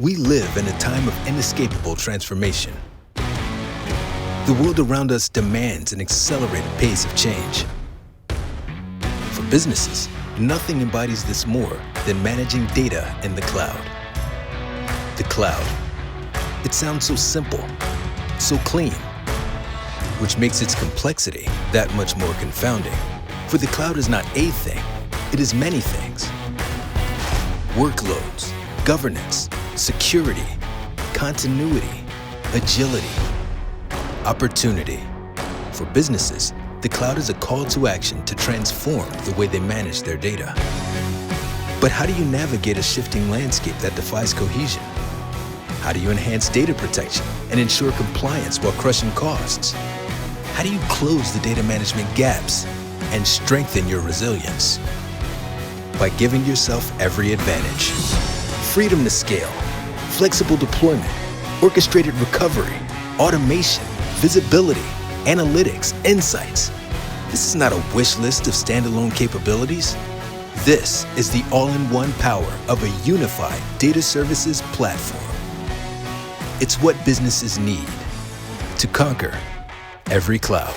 We live in a time of inescapable transformation. The world around us demands an accelerated pace of change. For businesses, nothing embodies this more than managing data in the cloud. The cloud. It sounds so simple, so clean, which makes its complexity that much more confounding. For the cloud is not a thing, it is many things. Workloads, governance, security, continuity, agility, opportunity. For businesses, the cloud is a call to action to transform the way they manage their data. But how do you navigate a shifting landscape that defies cohesion? How do you enhance data protection and ensure compliance while crushing costs? How do you close the data management gaps and strengthen your resilience? By giving yourself every advantage. Freedom to scale, flexible deployment, orchestrated recovery, automation, visibility, analytics, insights. This is not a wish list of standalone capabilities. This is the all-in-one power of a unified data services platform. It's what businesses need to conquer every cloud.